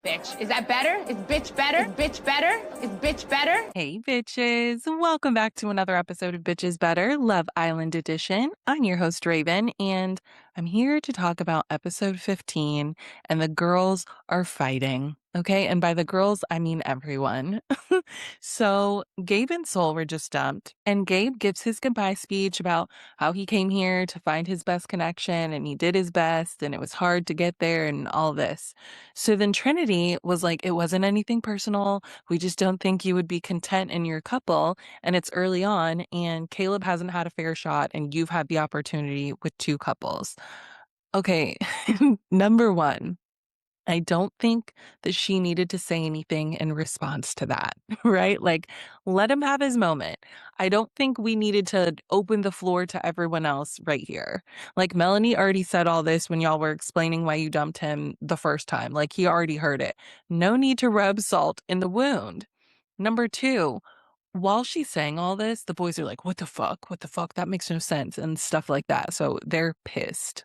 bitch. Is that better? Is bitch better? Is bitch better? Is bitch better? Hey, bitches. Welcome back to another episode of Bitches Better, Love Island Edition. I'm your host, Raven, and I'm here to talk about episode 15, and the girls are fighting. Okay. And by the girls, I mean everyone. So Gabe and Soul were just dumped, and Gabe gives his goodbye speech about how he came here to find his best connection and he did his best and it was hard to get there and all this. So then Trinity was like, it wasn't anything personal. We just don't think you would be content in your couple. And it's early on, and Caleb hasn't had a fair shot, and you've had the opportunity with two couples. Okay, number one, I don't think that she needed to say anything in response to that, right? Like, let him have his moment. I don't think we needed to open the floor to everyone else right here. Like, Melanie already said all this when y'all were explaining why you dumped him the first time. Like, he already heard it. No need to rub salt in the wound. Number two, while she's saying all this, the boys are like, what the fuck? What the fuck? That makes no sense, and stuff like that. So they're pissed.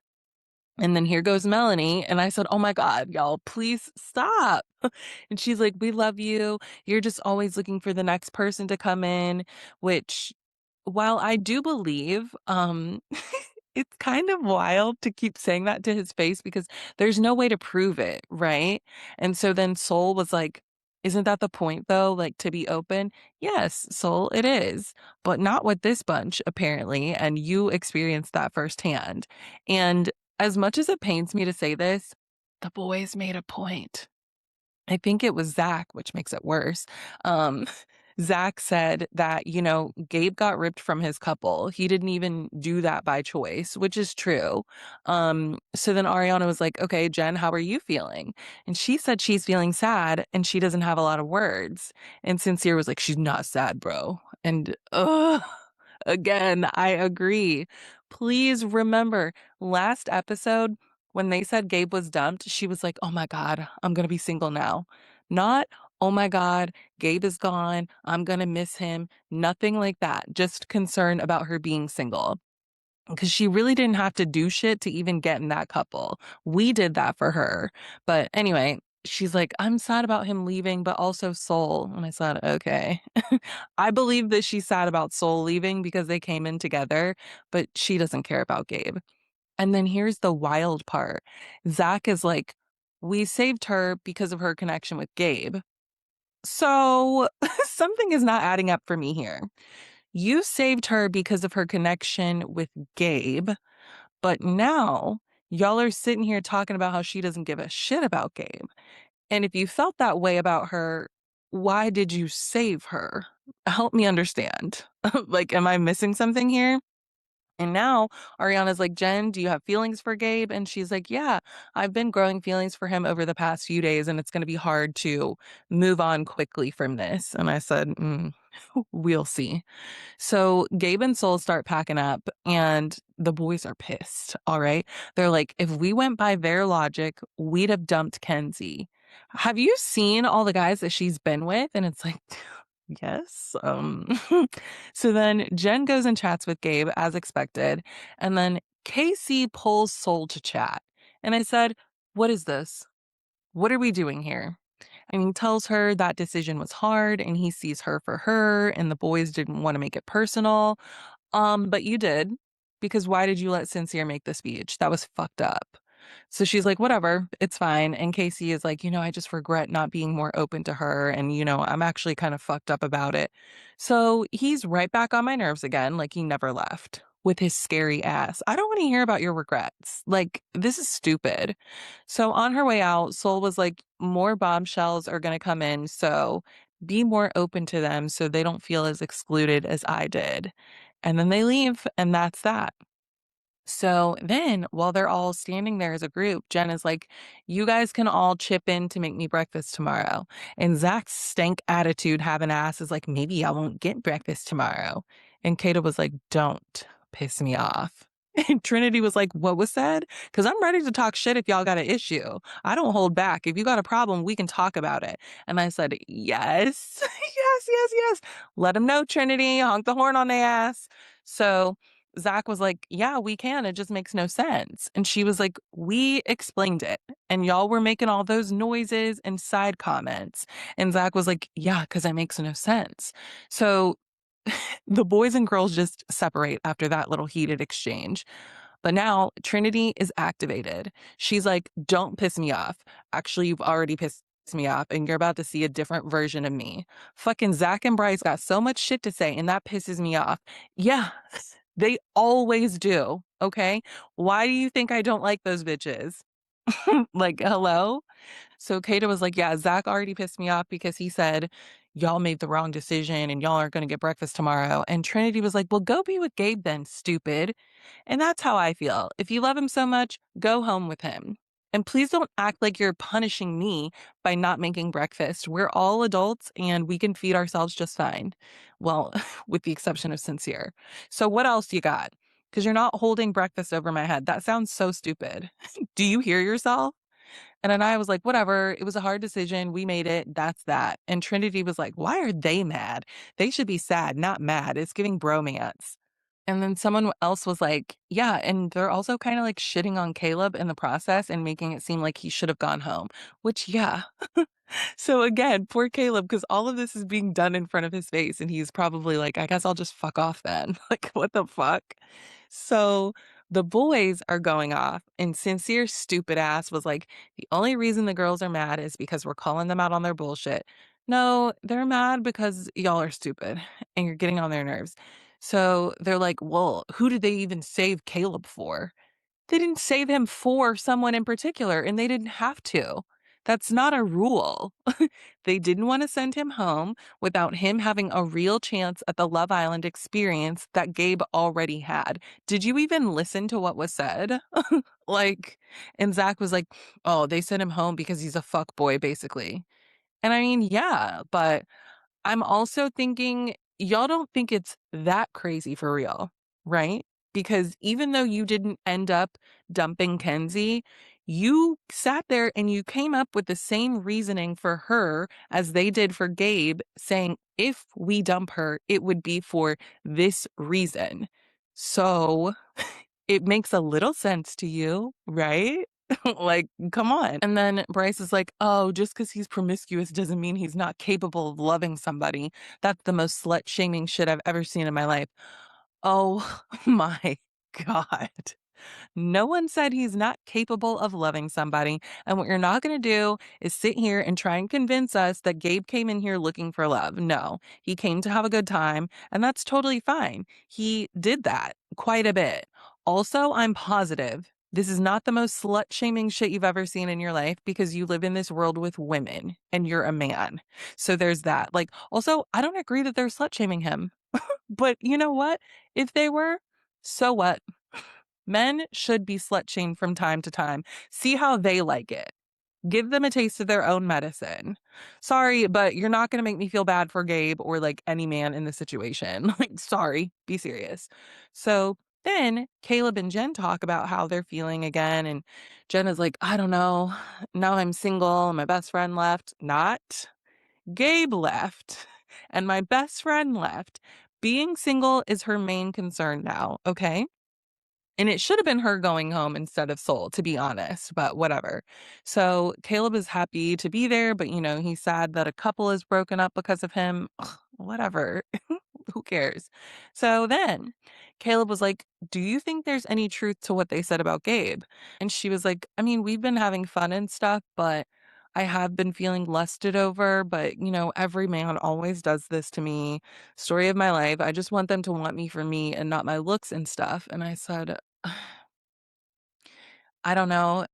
And then here goes Melanie. And I said, oh my God, y'all, please stop. And she's like, we love you. You're just always looking for the next person to come in, which, while I do believe, it's kind of wild to keep saying that to his face because there's no way to prove it, right? And so then Soul was like, isn't that the point though? Like, to be open? Yes, Soul, it is, but not with this bunch, apparently. And you experienced that firsthand. And as much as it pains me to say this, the boys made a point. I think it was Zach, which makes it worse. Um, Zach said that, Gabe got ripped from his couple. He didn't even do that by choice, which is true. So then Ariana was like, okay, Jen, how are you feeling? And she said she's feeling sad and she doesn't have a lot of words. And Sincere was like, she's not sad, bro. And again, I agree. Please remember last episode, when they said Gabe was dumped, she was like, oh my God, I'm going to be single now. Not, oh my God, Gabe is gone. I'm going to miss him. Nothing like that. Just concern about her being single. Because she really didn't have to do shit to even get in that couple. We did that for her. But anyway, she's like, I'm sad about him leaving, but also Soul. And I said, okay. I believe that she's sad about Soul leaving because they came in together, but she doesn't care about Gabe. And then here's the wild part. Zach is like, we saved her because of her connection with Gabe. So something is not adding up for me here. You saved her because of her connection with Gabe, but now y'all are sitting here talking about how she doesn't give a shit about Gabe. And if you felt that way about her, why did you save her? Help me understand. Like, am I missing something here? And now Ariana's like, Jen, do you have feelings for Gabe? And she's like, yeah, I've been growing feelings for him over the past few days, and it's going to be hard to move on quickly from this. And I said, we'll see. So Gabe and Soul start packing up, and the boys are pissed. All right. They're like, if we went by their logic, we'd have dumped Kenzie. Have you seen all the guys that she's been with? And it's like, yes. So then Jen goes and chats with Gabe as expected. And then Casey pulls Soul to chat. And I said, what is this? What are we doing here? And he tells her that decision was hard and he sees her for her and the boys didn't want to make it personal. But you did, because why did you let Sincere make the speech? That was fucked up. So she's like, whatever, it's fine. And Casey is like, I just regret not being more open to her. And, I'm actually kind of fucked up about it. So he's right back on my nerves again, like he never left with his scary ass. I don't want to hear about your regrets. Like, this is stupid. So on her way out, Soul was like, more bombshells are going to come in. So be more open to them so they don't feel as excluded as I did. And then they leave, and that's that. So then, while they're all standing there as a group, Jen is like, you guys can all chip in to make me breakfast tomorrow. And Zach's stank attitude having ass is like, maybe I won't get breakfast tomorrow. And Kata was like, don't piss me off. And Trinity was like, what was said? Because I'm ready to talk shit if y'all got an issue. I don't hold back. If you got a problem, we can talk about it. And I said, yes, yes, yes, yes. Let them know, Trinity. Honk the horn on their ass. So Zach was like, "Yeah, we can. It just makes no sense." And she was like, "We explained it, and y'all were making all those noises and side comments." And Zach was like, "Yeah, because it makes no sense." So the boys and girls just separate after that little heated exchange. But now Trinity is activated. She's like, "Don't piss me off. Actually, you've already pissed me off, and you're about to see a different version of me." Fucking Zach and Bryce got so much shit to say, and that pisses me off. Yeah, they always do. Okay. Why do you think I don't like those bitches? Like, hello? So Kata was like, "Yeah, Zach already pissed me off because he said, y'all made the wrong decision and y'all aren't going to get breakfast tomorrow." And Trinity was like, "Well, go be with Gabe then, stupid." And that's how I feel. If you love him so much, go home with him. And please don't act like you're punishing me by not making breakfast. We're all adults and we can feed ourselves just fine. Well, with the exception of Sincere. So what else you got? Because you're not holding breakfast over my head. That sounds so stupid. Do you hear yourself? And then I was like, "Whatever. It was a hard decision. We made it. That's that." And Trinity was like, "Why are they mad? They should be sad, not mad. It's giving bromance." And then someone else was like, "Yeah, and they're also kind of like shitting on Caleb in the process and making it seem like he should have gone home." Which, yeah. So again, poor Caleb, because all of this is being done in front of his face, and he's probably like, "I guess I'll just fuck off then." Like, what the fuck? So the boys are going off, and Sincere stupid ass was like, "The only reason the girls are mad is because we're calling them out on their bullshit." No, they're mad because y'all are stupid and you're getting on their nerves. So they're like, "Well, who did they even save Caleb for?" They didn't save him for someone in particular, and they didn't have to. That's not a rule. They didn't want to send him home without him having a real chance at the Love Island experience that Gabe already had. Did you even listen to what was said? Like, and Zach was like, "Oh, they sent him home because he's a fuck boy, basically." And I mean, yeah, but I'm also thinking, y'all don't think it's that crazy for real, right? Because even though you didn't end up dumping Kenzie, you sat there and you came up with the same reasoning for her as they did for Gabe, saying, if we dump her, it would be for this reason. So it makes a little sense to you, right? Like, come on. And then Bryce is like, "Oh, just because he's promiscuous doesn't mean he's not capable of loving somebody." That's the most slut shaming shit I've ever seen in my life. Oh my God. No one said he's not capable of loving somebody. And what you're not going to do is sit here and try and convince us that Gabe came in here looking for love. No, he came to have a good time, and that's totally fine. He did that quite a bit. Also, I'm positive this is not the most slut shaming shit you've ever seen in your life because you live in this world with women and you're a man. So there's that. Like, also, I don't agree that they're slut shaming him. But you know what? If they were, so what? Men should be slut shamed from time to time. See how they like it. Give them a taste of their own medicine. Sorry, but you're not going to make me feel bad for Gabe or like any man in the situation. Like, sorry, be serious. So then Caleb and Jen talk about how they're feeling again. And Jen is like, "I don't know. Now I'm single and my best friend left." Not Gabe left and my best friend left. Being single is her main concern now. Okay. And it should have been her going home instead of Soul, to be honest, but whatever. So Caleb is happy to be there, but he's sad that a couple is broken up because of him. Ugh, whatever. Who cares? So then Caleb was like, "Do you think there's any truth to what they said about Gabe?" And she was like, "I mean, we've been having fun and stuff, but I have been feeling lusted over, but every man always does this to me. Story of my life. I just want them to want me for me and not my looks and stuff." And I said, "I don't know.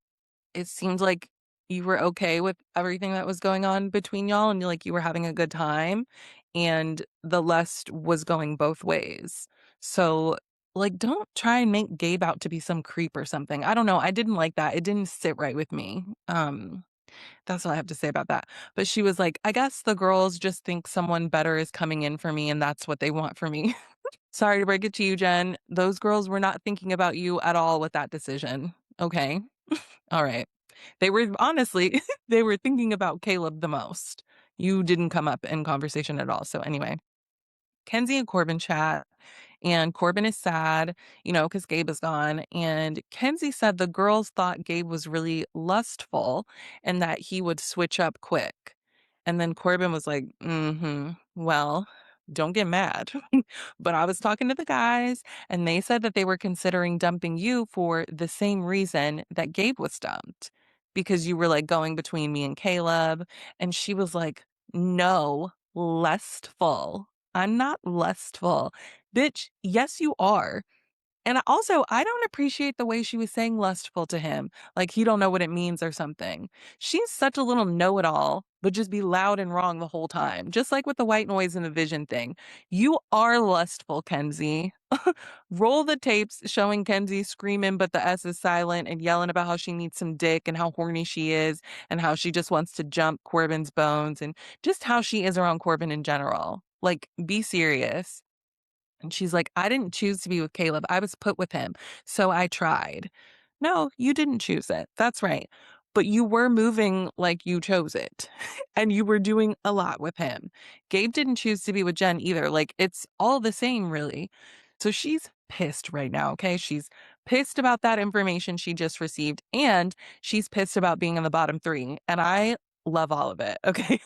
It seems like you were okay with everything that was going on between y'all and like you were having a good time and the lust was going both ways. So like don't try and make Gabe out to be some creep or something." I don't know. I didn't like that. It didn't sit right with me. That's all I have to say about that. But she was like, "I guess the girls just think someone better is coming in for me and that's what they want for me." Sorry to break it to you, Jen. Those girls were not thinking about you at all with that decision. Okay. All right. They were honestly, they were thinking about Caleb the most. You didn't come up in conversation at all. So anyway, Kenzie and Corbin chat. And Corbin is sad, because Gabe is gone. And Kenzie said the girls thought Gabe was really lustful and that he would switch up quick. And then Corbin was like, well, don't get mad. But I was talking to the guys, and they said that they were considering dumping you for the same reason that Gabe was dumped, because you were like going between me and Caleb. And she was like, no, lustful. I'm not lustful. Bitch, yes, you are. And I don't appreciate the way she was saying lustful to him, like he don't know what it means or something. She's such a little know-it-all, but just be loud and wrong the whole time, just like with the white noise and the vision thing. You are lustful, Kenzie. Roll the tapes showing Kenzie screaming, but the S is silent and yelling about how she needs some dick and how horny she is and how she just wants to jump Corbin's bones and just how she is around Corbin in general. Like, be serious. And she's like, I didn't choose to be with Caleb. I was put with him. So I tried. No, you didn't choose it. That's right. But you were moving like you chose it. And you were doing a lot with him. Gabe didn't choose to be with Jen either. Like, it's all the same, really. So she's pissed right now. Okay. She's pissed about that information she just received. And she's pissed about being in the bottom three. And I love all of it. Okay.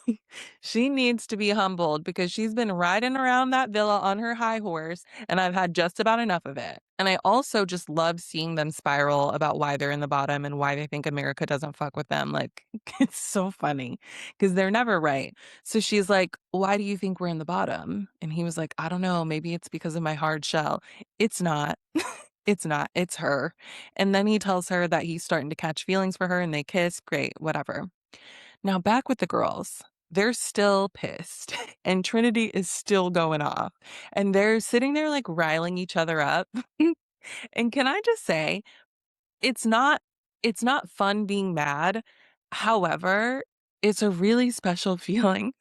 She needs to be humbled because she's been riding around that villa on her high horse, and I've had just about enough of it. And I also just love seeing them spiral about why they're in the bottom and why they think America doesn't fuck with them. Like, it's so funny because they're never right. So she's like, why do you think we're in the bottom? And he was like, I don't know. Maybe it's because of my hard shell. It's not. It's not. It's her. And then he tells her that he's starting to catch feelings for her and they kiss. Great, whatever. Now back with the girls. They're still pissed and Trinity is still going off. And they're sitting there like riling each other up. And can I just say, it's not it's not fun being mad. However, it's a really special feeling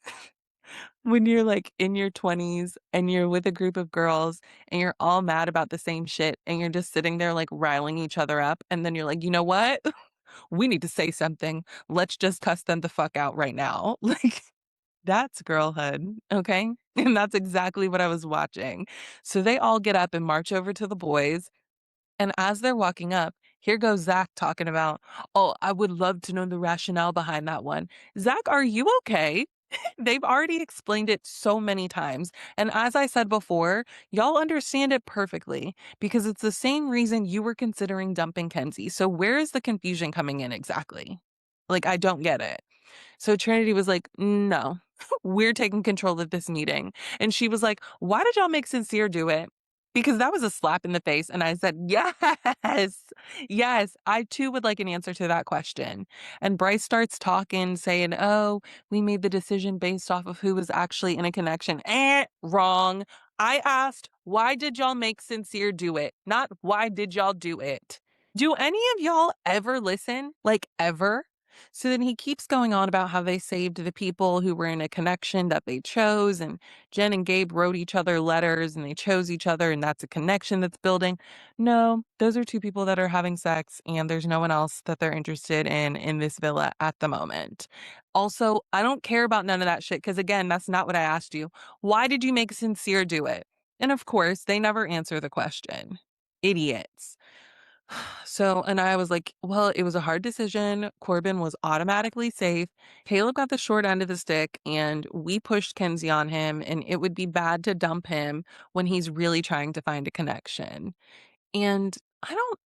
when you're like in your 20s and you're with a group of girls and you're all mad about the same shit and you're just sitting there like riling each other up and then you're like, "You know what? We need to say something. Let's just cuss them the fuck out right now." Like, that's girlhood, okay? And that's exactly what I was watching. So they all get up and march over to the boys. And as they're walking up, here goes Zach talking about, oh, I would love to know the rationale behind that one. Zach, are you okay? They've already explained it so many times. And as I said before, y'all understand it perfectly because it's the same reason you were considering dumping Kenzie. So where is the confusion coming in exactly? Like, I don't get it. So Trinity was like, no, we're taking control of this meeting. And she was like, why did y'all make Sincere do it? Because that was a slap in the face. And I said, yes, yes, I too would like an answer to that question. And Bryce starts talking, saying, oh, we made the decision based off of who was actually in a connection. Wrong. I asked, why did y'all make Sincere do it? Not why did y'all do it? Do any of y'all ever listen? Like, ever? So then he keeps going on about how they saved the people who were in a connection that they chose, and Jen and Gabe wrote each other letters and they chose each other, and that's a connection that's building. No, those are two people that are having sex, and there's no one else that they're interested in this villa at the moment. Also, I don't care about none of that shit because, again, that's not what I asked you. Why did you make Sincere do it? And of course, they never answer the question. Idiots. So, and I was like, well, it was a hard decision. Corbin was automatically safe. Caleb got the short end of the stick, and we pushed Kenzie on him, and it would be bad to dump him when he's really trying to find a connection. And I don't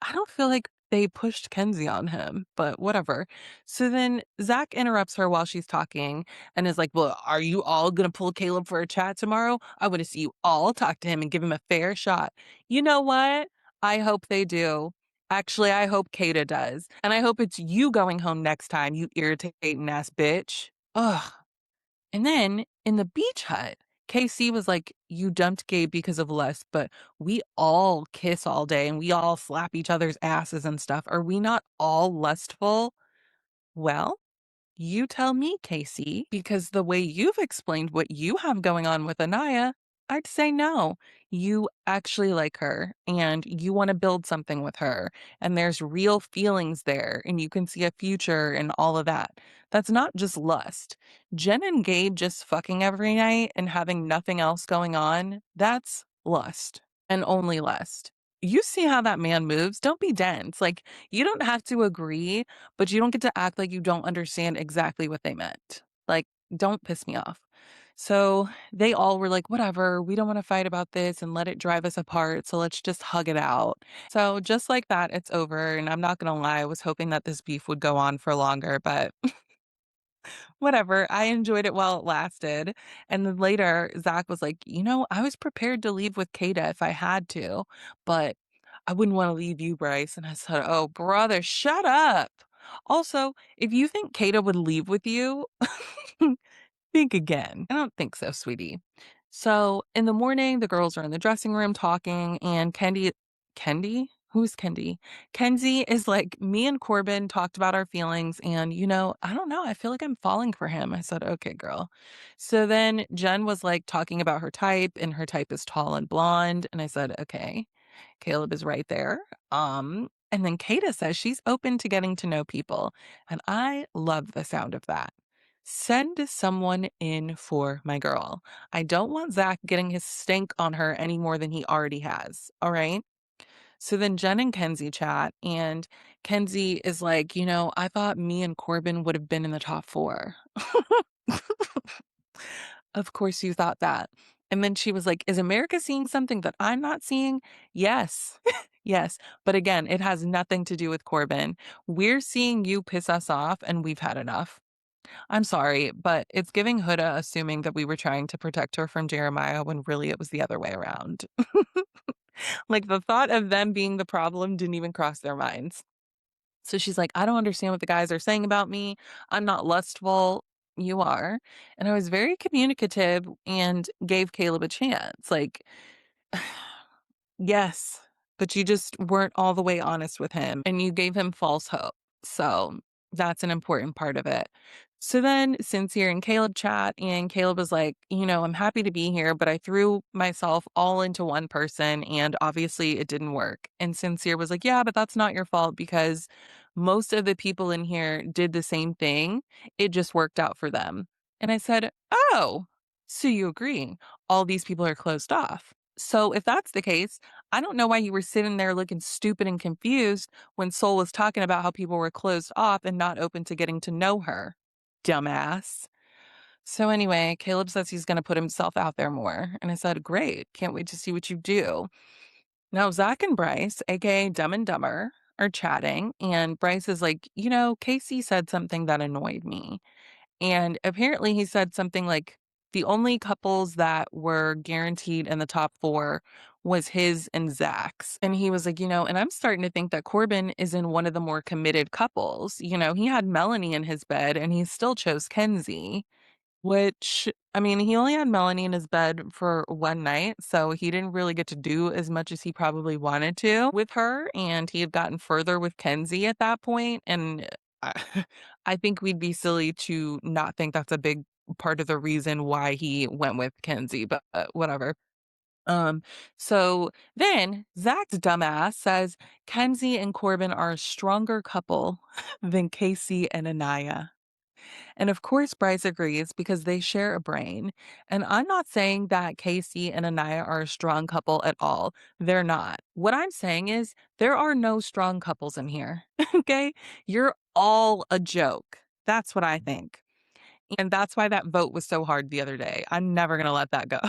I don't feel like they pushed Kenzie on him, but whatever. So then Zach interrupts her while she's talking and is like, well, are you all going to pull Caleb for a chat tomorrow? I want to see you all talk to him and give him a fair shot. You know what? I hope they do. Actually, I hope Kata does. And I hope it's you going home next time, you irritating ass bitch. Ugh. And then in the beach hut, KC was like, you dumped Gabe because of lust, but we all kiss all day and we all slap each other's asses and stuff. Are we not all lustful? Well, you tell me, Casey, because the way you've explained what you have going on with Anaya, I'd say no. You actually like her and you want to build something with her, and there's real feelings there, and you can see a future and all of that. That's not just lust. Jen and Gabe just fucking every night and having nothing else going on, that's lust and only lust. You see how that man moves. Don't be dense. Like, you don't have to agree, but you don't get to act like you don't understand exactly what they meant. Like, don't piss me off. So they all were like, whatever, we don't want to fight about this and let it drive us apart. So let's just hug it out. So just like that, it's over. And I'm not going to lie, I was hoping that this beef would go on for longer, but whatever. I enjoyed it while it lasted. And then later, Zach was like, I was prepared to leave with Kata if I had to, but I wouldn't want to leave you, Bryce. And I said, oh, brother, shut up. Also, if you think Kata would leave with you, think again. I don't think so, sweetie. So in the morning, the girls are in the dressing room talking, and Kendi? Who's Kendi? Kenzie is like, me and Corbin talked about our feelings, and I don't know. I feel like I'm falling for him. I said, okay, girl. So then Jen was like talking about her type, and her type is tall and blonde. And I said, okay, Caleb is right there. And then Kata says she's open to getting to know people. And I love the sound of that. Send someone in for my girl. I don't want Zach getting his stink on her any more than he already has. All right. So then Jen and Kenzie chat, and Kenzie is like, I thought me and Corbin would have been in the top four. Of course you thought that. And then she was like, is America seeing something that I'm not seeing? Yes. Yes. But again, it has nothing to do with Corbin. We're seeing you piss us off, and we've had enough. I'm sorry, but it's giving Huda assuming that we were trying to protect her from Jeremiah when really it was the other way around. Like, the thought of them being the problem didn't even cross their minds. So she's like, I don't understand what the guys are saying about me. I'm not lustful. You are. And I was very communicative and gave Caleb a chance. Like, yes, but you just weren't all the way honest with him and you gave him false hope. So that's an important part of it. So then Sincere and Caleb chat, and Caleb was like, I'm happy to be here, but I threw myself all into one person and obviously it didn't work. And Sincere was like, yeah, but that's not your fault because most of the people in here did the same thing. It just worked out for them. And I said, oh, so you agree? All these people are closed off. So if that's the case, I don't know why you were sitting there looking stupid and confused when Soul was talking about how people were closed off and not open to getting to know her. Dumbass. So anyway, Caleb says he's going to put himself out there more. And I said, great. Can't wait to see what you do. Now, Zach and Bryce, aka Dumb and Dumber, are chatting. And Bryce is like, Casey said something that annoyed me. And apparently he said something like the only couples that were guaranteed in the top four was his and Zach's. And he was like, and I'm starting to think that Corbin is in one of the more committed couples. He had Melanie in his bed and he still chose Kenzie. Which, I mean, he only had Melanie in his bed for one night, so he didn't really get to do as much as he probably wanted to with her, and he had gotten further with Kenzie at that point, and I, I think we'd be silly to not think that's a big part of the reason why he went with Kenzie, but whatever. Um, so then Zach's dumbass says Kenzie and Corbin are a stronger couple than Casey and Anaya. And of course, Bryce agrees because they share a brain. And I'm not saying that Casey and Anaya are a strong couple at all. They're not. What I'm saying is there are no strong couples in here. Okay. You're all a joke. That's what I think. And that's why that vote was so hard the other day. I'm never going to let that go.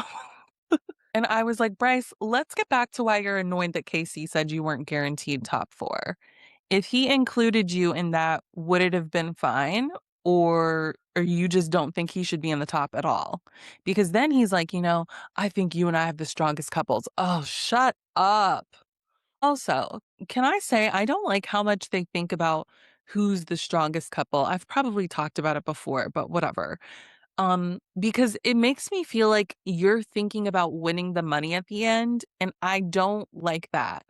And I was like, Bryce, let's get back to why you're annoyed that Casey said you weren't guaranteed top four. If he included you in that, would it have been fine? Or you just don't think he should be in the top at all? Because then he's like, I think you and I have the strongest couples. Oh, shut up. Also, can I say I don't like how much they think about who's the strongest couple. I've probably talked about it before, but whatever. Because it makes me feel like you're thinking about winning the money at the end, and I don't like that.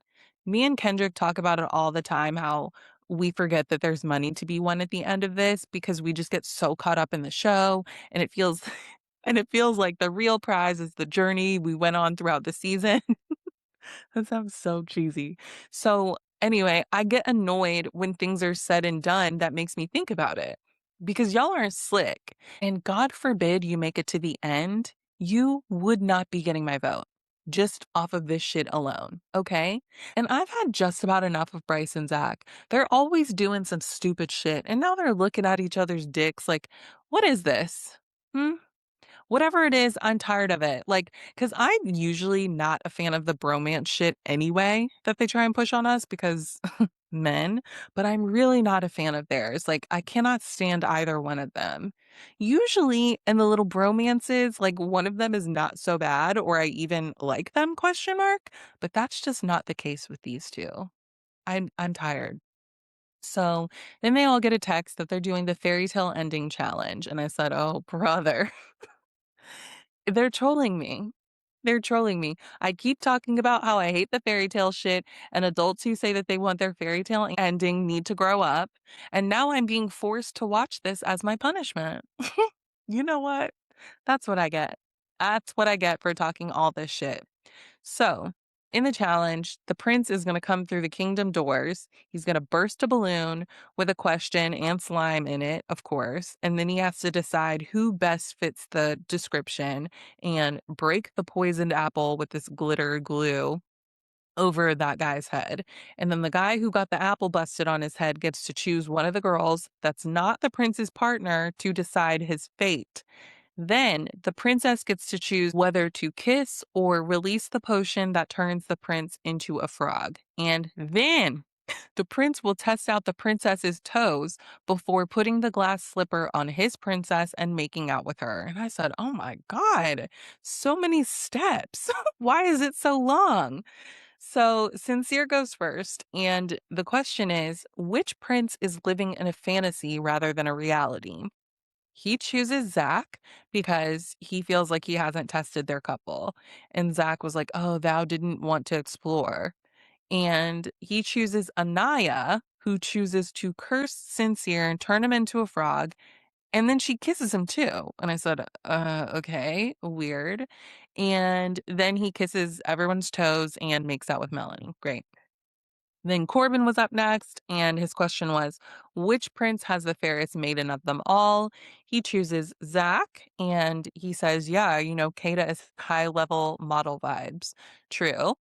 Me and Kendrick talk about it all the time, how we forget that there's money to be won at the end of this because we just get so caught up in the show, and it feels and it feels like the real prize is the journey we went on throughout the season. That sounds so cheesy. So anyway, I get annoyed when things are said and done that makes me think about it because y'all aren't slick. And God forbid you make it to the end, you would not be getting my vote. just off of this shit alone, okay? And I've had just about enough of Bryce and Zach. They're always doing some stupid shit, and now they're looking at each other's dicks like, what is this? Hmm? Whatever it is, I'm tired of it. Like, because I'm usually not a fan of the bromance shit anyway that they try and push on us because men, but I'm really not a fan of theirs. Like, I cannot stand either one of them. Usually in the little bromances, like one of them is not so bad or I even like them question mark, but that's just not the case with these two. I'm tired. So then they all get a text that they're doing the fairy tale ending challenge. And I said, oh, brother. They're trolling me. They're trolling me. I keep talking about how I hate the fairy tale shit, and adults who say that they want their fairy tale ending need to grow up. And now I'm being forced to watch this as my punishment. You know what? That's what I get. That's what I get for talking all this shit. So, in the challenge, the prince is going to come through the kingdom doors. He's going to burst a balloon with a question and slime in it, of course. And then he has to decide who best fits the description and break the poisoned apple with this glitter glue over that guy's head. And then the guy who got the apple busted on his head gets to choose one of the girls that's not the prince's partner to decide his fate. Then the princess gets to choose whether to kiss or release the potion that turns the prince into a frog. And then the prince will test out the princess's toes before putting the glass slipper on his princess and making out with her. And I said, oh my God, so many steps. Why is it so long? So, Sincere goes first. And the question is, which prince is living in a fantasy rather than a reality? He chooses Zach because he feels like he hasn't tested their couple. And Zach was like, oh, thou didn't want to explore. And he chooses Anaya, who chooses to curse Sincere and turn him into a frog. And then she kisses him too. And I said, okay, weird. And then he kisses everyone's toes and makes out with Melanie. Great. Then Corbin was up next, and his question was, which prince has the fairest maiden of them all? He chooses Zach, and he says, yeah, Kata is high level model vibes. True.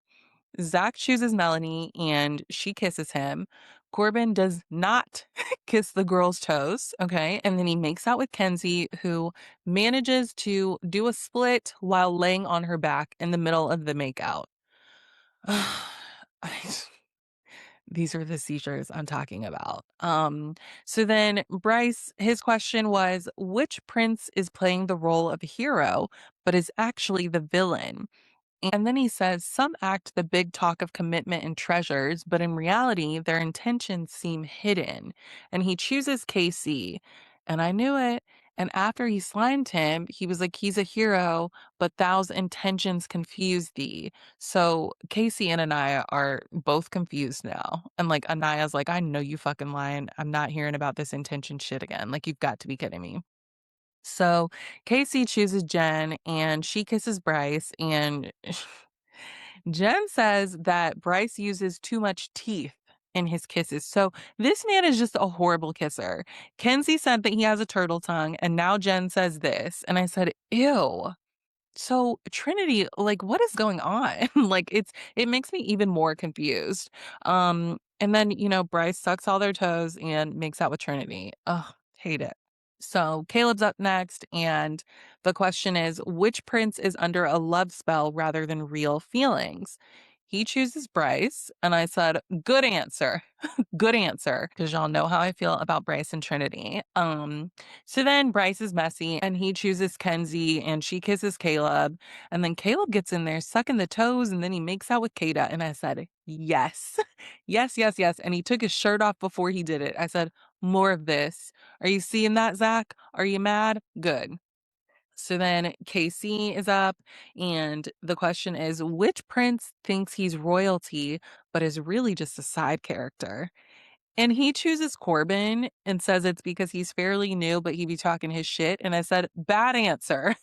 Zach chooses Melanie, and she kisses him. Corbin does not kiss the girl's toes, okay? And then he makes out with Kenzie, who manages to do a split while laying on her back in the middle of the makeout. I These are the seizures I'm talking about. So then Bryce, his question was, which prince is playing the role of a hero, but is actually the villain? And then he says, some act the big talk of commitment and treasures, but in reality, their intentions seem hidden. And he chooses KC. And I knew it. And after he slimed him, he was like, he's a hero, but thou's intentions confuse thee. So Casey and Anaya are both confused now. And like Anaya's like, I know you fucking lying. I'm not hearing about this intention shit again. Like, you've got to be kidding me. So Casey chooses Jen and she kisses Bryce. And Jen says that Bryce uses too much teeth in his kisses. So this man is just a horrible kisser. Kenzie said that he has a turtle tongue. And now Jen says this. And I said, ew. So Trinity, like, what is going on? Like, it makes me even more confused. And then, Bryce sucks all their toes and makes out with Trinity. Ugh, hate it. So Caleb's up next, and the question is, which prince is under a love spell rather than real feelings? He chooses Bryce, and I said, good answer. Good answer, because y'all know how I feel about Bryce and Trinity. So then Bryce is messy, and he chooses Kenzie, and she kisses Caleb, and then Caleb gets in there sucking the toes, and then he makes out with Kata, and I said, yes, yes, yes, yes, and he took his shirt off before he did it. I said, more of this. Are you seeing that, Zach? Are you mad? Good. So then Casey is up, and the question is, which prince thinks he's royalty, but is really just a side character? And he chooses Corbin and says it's because he's fairly new, but he be talking his shit. And I said, bad answer.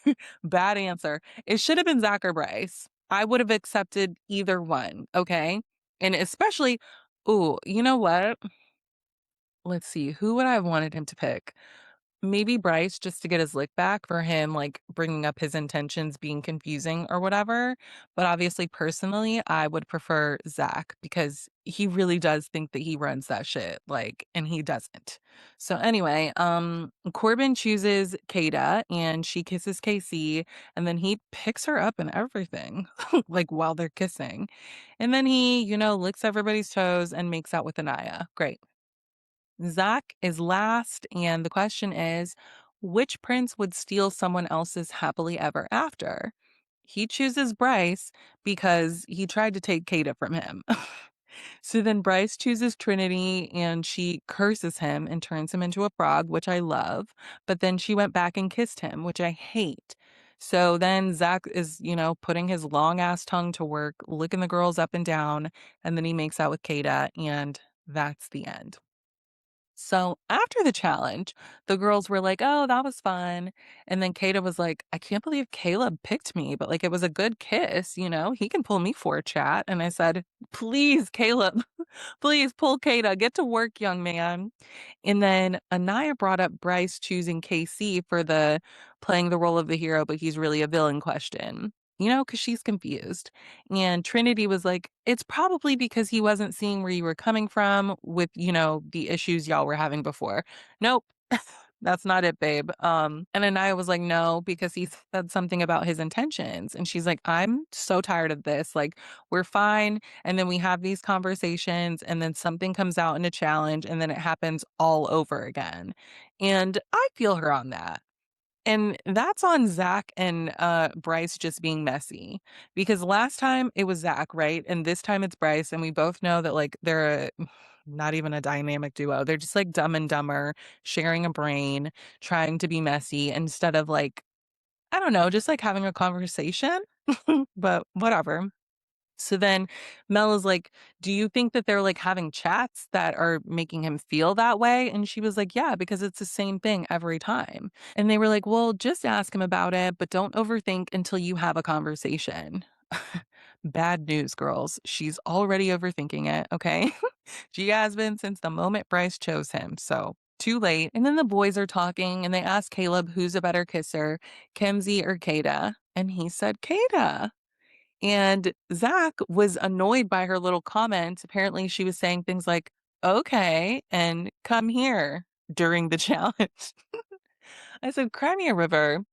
Bad answer. It should have been Zach or Bryce. I would have accepted either one. Okay. And especially, ooh, you know what? Let's see. Who would I have wanted him to pick? maybe Bryce just to get his lick back for him, like, bringing up his intentions being confusing or whatever, but obviously, personally, I would prefer Zach because he really does think that he runs that shit, like, and he doesn't. So, anyway, Corbin chooses Kata, and she kisses KC, and then he picks her up and everything, like, while they're kissing, and then he, licks everybody's toes and makes out with Anaya. Great. Zach is last, and the question is, which prince would steal someone else's happily ever after? He chooses Bryce because he tried to take Kata from him. So then Bryce chooses Trinity and she curses him and turns him into a frog, which I love. But then she went back and kissed him, which I hate. So then Zach is, putting his long ass tongue to work, licking the girls up and down. And then he makes out with Kata, and that's the end. So after the challenge, the girls were like, "Oh, that was fun." And then Kata was like, "I can't believe Caleb picked me, but like it was a good kiss, He can pull me for a chat." And I said, "Please, Caleb, please pull Kata. Get to work, young man." And then Anaya brought up Bryce choosing KC for the playing the role of the hero, but he's really a villain question. Because she's confused. And Trinity was like, it's probably because he wasn't seeing where you were coming from with, the issues y'all were having before. Nope. That's not it, babe. And Anaya was like, no, because he said something about his intentions. And she's like, I'm so tired of this. Like, we're fine. And then we have these conversations, and then something comes out in a challenge, and then it happens all over again. And I feel her on that. And that's on Zach and, Bryce just being messy, because last time it was Zach, right? And this time it's Bryce, and we both know that, like, they're not even a dynamic duo. They're just, like, Dumb and Dumber, sharing a brain, trying to be messy instead of, like, I don't know, just, like, having a conversation, but whatever. So then Mel is like, "Do you think that they're, like, having chats that are making him feel that way?" And she was like, "Yeah, because it's the same thing every time." And they were like, "Well, just ask him about it, but don't overthink until you have a conversation." Bad news, girls. She's already overthinking it, okay? She has been since the moment Bryce chose him, so too late. And then the boys are talking, and they ask Caleb who's a better kisser, Kenzie or Kata, and he said Kata. And Zach was annoyed by her little comment. Apparently, she was saying things like, "Okay," and "Come here," during the challenge. I said, "Cry me a river.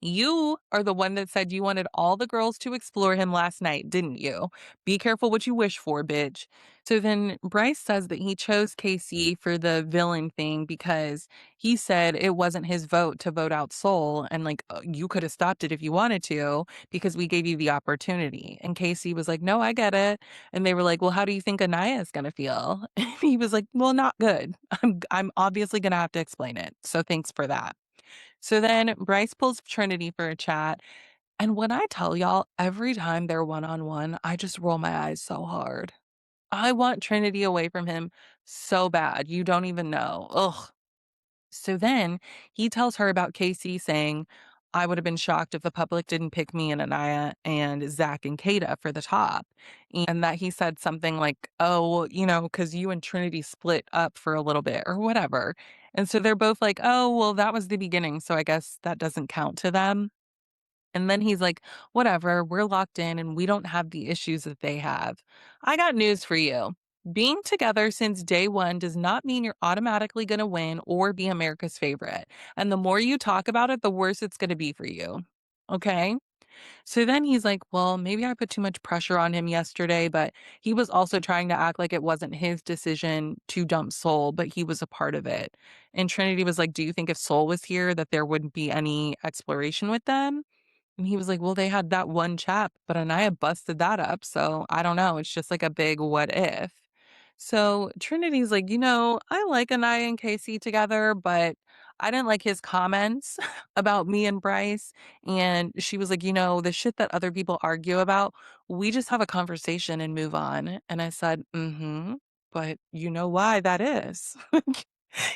You are the one that said you wanted all the girls to explore him last night, didn't you? Be careful what you wish for, bitch." So then Bryce says that he chose Casey for the villain thing because he said it wasn't his vote to vote out Soul. And like, you could have stopped it if you wanted to because we gave you the opportunity. And Casey was like, no, I get it. And they were like, well, how do you think Anaya is going to feel? And he was like, well, not good. I'm obviously going to have to explain it. So thanks for that. So then Bryce pulls Trinity for a chat. And when I tell y'all, every time they're one on one, I just roll my eyes so hard. I want Trinity away from him so bad. You don't even know. Ugh. So then he tells her about Casey saying, I would have been shocked if the public didn't pick me and Anaya and Zach and Kata for the top. And that he said something like, oh, because you and Trinity split up for a little bit or whatever. And so they're both like, oh, well, that was the beginning. So I guess that doesn't count to them. And then he's like, whatever, we're locked in and we don't have the issues that they have. I got news for you. Being together since day one does not mean you're automatically going to win or be America's favorite. And the more you talk about it, the worse it's going to be for you. Okay. So then he's like, well, maybe I put too much pressure on him yesterday, but he was also trying to act like it wasn't his decision to dump Soul, but he was a part of it. And Trinity was like, do you think if Soul was here that there wouldn't be any exploration with them? And he was like, "Well, they had that one chap, but Anaya busted that up, so I don't know, it's just like a big what if." So Trinity's like, I like Anaya and Casey together, but I didn't like his comments about me and Bryce." And she was like, the shit that other people argue about, we just have a conversation and move on." And I said, "Mm-hmm, but you know why that is."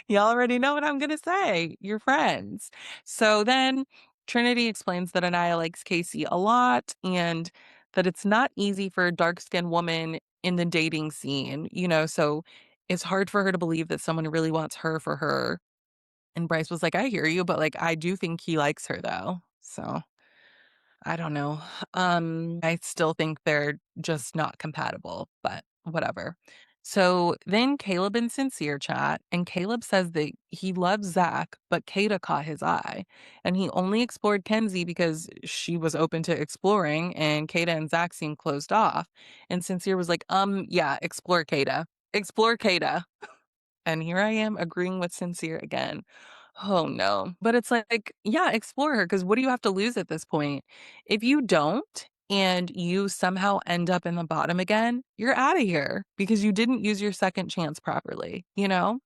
You already know what I'm gonna say. You're friends. So then Trinity explains that Anaya likes Casey a lot and that it's not easy for a dark skinned woman in the dating scene, so it's hard for her to believe that someone really wants her for her. And Bryce was like, "I hear you, but, like, I do think he likes her though." So, I don't know. I still think they're just not compatible, but whatever. So then Caleb and Sincere chat, and Caleb says that he loves Zach, but Kata caught his eye. And he only explored Kenzie because she was open to exploring, and Kata and Zach seemed closed off. And Sincere was like, yeah, explore Kata. Explore Kata. And here I am agreeing with Sincere again. Oh no. But it's like, yeah, explore her because what do you have to lose at this point? If you don't and you somehow end up in the bottom again, you're out of here because you didn't use your second chance properly, you know?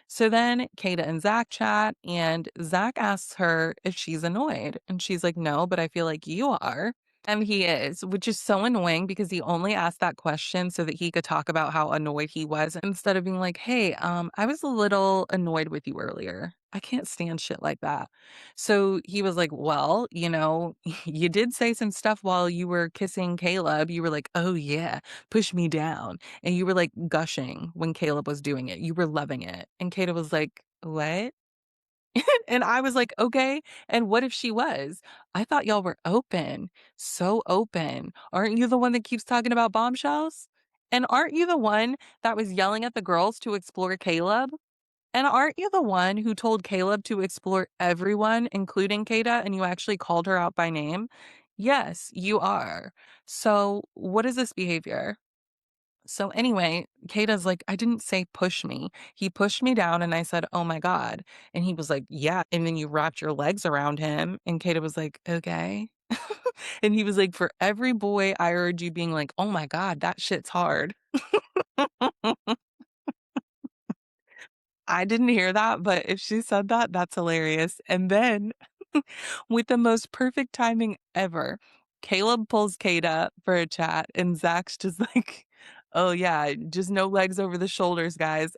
So then Kata and Zach chat, and Zach asks her if she's annoyed. And she's like, no, but I feel like you are. And he is, which is so annoying because he only asked that question so that he could talk about how annoyed he was instead of being like, hey, I was a little annoyed with you earlier. I can't stand shit like that. So he was like, well, you did say some stuff while you were kissing Caleb. You were like, oh, yeah, push me down. And you were like gushing when Caleb was doing it. You were loving it. And Kata was like, what? And I was like, okay. And what if she was? I thought y'all were open, so open. Aren't you the one that keeps talking about bombshells? And aren't you the one that was yelling at the girls to explore Caleb? And aren't you the one who told Caleb to explore everyone, including Kata, and you actually called her out by name? Yes, you are. So, what is this behavior? So anyway, Kata's like, I didn't say push me. He pushed me down and I said, oh my God. And he was like, yeah. And then you wrapped your legs around him. And Kata was like, okay. And he was like, for every boy I heard you being like, oh my God, that shit's hard. I didn't hear that, but if she said that, that's hilarious. And then with the most perfect timing ever, Caleb pulls Kata for a chat and Zach's just like, "Oh yeah, just no legs over the shoulders, guys.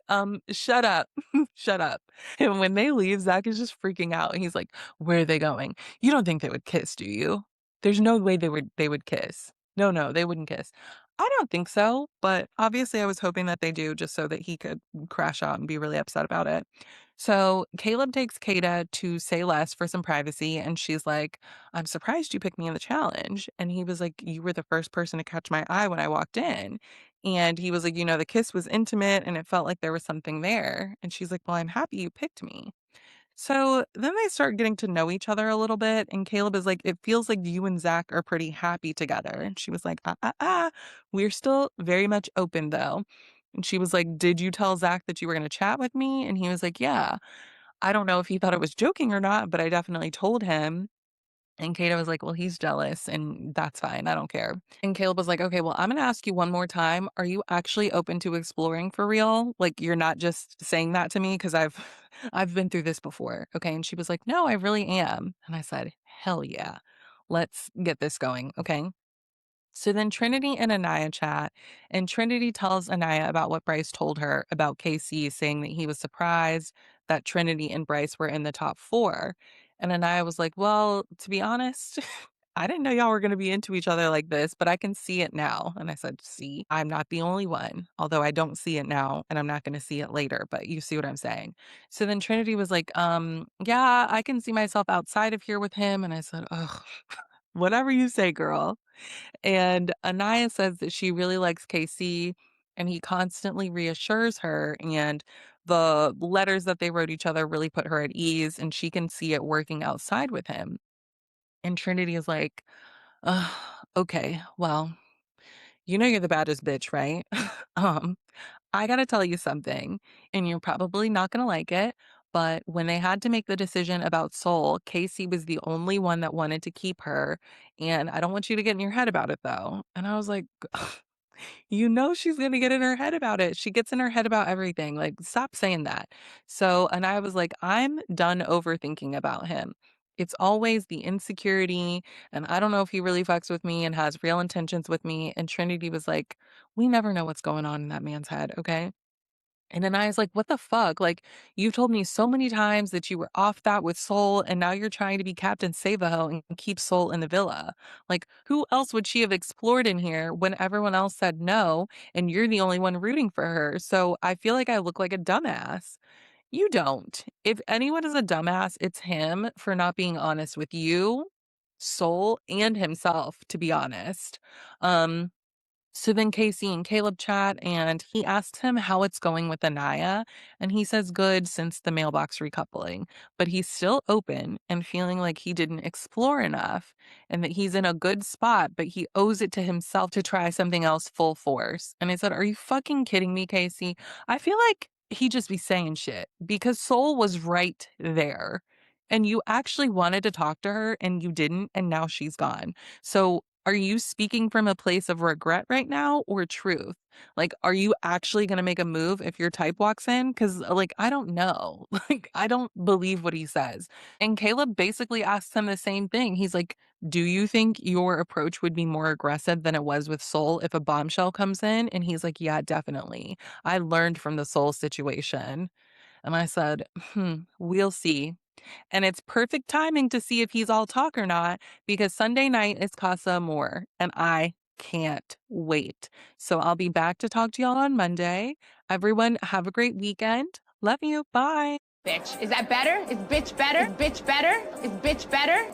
Shut up. Shut up." And when they leave, Zach is just freaking out and he's like, "Where are they going? You don't think they would kiss, do you? There's no way they would kiss. No, no, they wouldn't kiss." I don't think so, but obviously I was hoping that they do just so that he could crash out and be really upset about it. So Caleb takes Kata to say less for some privacy, and she's like, I'm surprised you picked me in the challenge. And he was like, you were the first person to catch my eye when I walked in. And he was like, the kiss was intimate and it felt like there was something there. And she's like, well, I'm happy you picked me. So then they start getting to know each other a little bit. And Caleb is like, it feels like you and Zach are pretty happy together. And she was like, we're still very much open though. And she was like, did you tell Zach that you were going to chat with me? And he was like, yeah. I don't know if he thought it was joking or not, but I definitely told him. And Kata was like, well, he's jealous and that's fine. I don't care. And Caleb was like, okay, well, I'm going to ask you one more time. Are you actually open to exploring for real? Like, you're not just saying that to me because I've been through this before. Okay. And she was like, no, I really am. And I said, hell yeah. Let's get this going. Okay. So then Trinity and Anaya chat, and Trinity tells Anaya about what Bryce told her about KC, saying that he was surprised that Trinity and Bryce were in the top four. And Anaya was like, well, to be honest, I didn't know y'all were going to be into each other like this, but I can see it now. And I said, see, I'm not the only one, although I don't see it now and I'm not going to see it later, but you see what I'm saying. So then Trinity was like, yeah, I can see myself outside of here with him. And I said, oh, whatever you say, girl. And Anaya says that she really likes KC and he constantly reassures her. And the letters that they wrote each other really put her at ease and she can see it working outside with him. And Trinity is like, "Ugh, okay, well, you're the baddest bitch, right? um, I gotta tell you something, and you're probably not gonna like it, but when they had to make the decision about Soul, Casey was the only one that wanted to keep her, and I don't want you to get in your head about it though." And I was like, she's gonna get in her head about it. She gets in her head about everything. Like, stop saying that. So, and I was like, I'm done overthinking about him. It's always the insecurity, and I don't know if he really fucks with me and has real intentions with me. And Trinity was like, we never know what's going on in that man's head, okay? And then I was like, what the fuck? Like, you've told me so many times that you were off that with Soul, and now you're trying to be Captain Savaho and keep Soul in the villa. Like, who else would she have explored in here when everyone else said no, and you're the only one rooting for her? So I feel like I look like a dumbass. You don't. If anyone is a dumbass, it's him for not being honest with you, Soul, and himself, to be honest. Um, So then Casey and Caleb chat, and he asks him how it's going with Anaya, and he says good since the mailbox recoupling, but he's still open and feeling like he didn't explore enough and that he's in a good spot, but he owes it to himself to try something else full force. And I said, "Are you fucking kidding me, Casey?" I feel like he just be saying shit because Soul was right there. And you actually wanted to talk to her and you didn't, and now she's gone. So are you speaking from a place of regret right now or truth? Like, are you actually gonna make a move if your type walks in? Because, like, I don't know. Like, I don't believe what he says. And Caleb basically asks him the same thing. He's like, "Do you think your approach would be more aggressive than it was with Soul if a bombshell comes in?" And he's like, "Yeah, definitely. I learned from the Soul situation." And I said, we'll see. And it's perfect timing to see if he's all talk or not because Sunday night is Casa Amor and I can't wait. So I'll be back to talk to y'all on Monday. Everyone, have a great weekend. Love you. Bye. Bitch. Is that better? Is bitch better? Is bitch better? Is bitch better?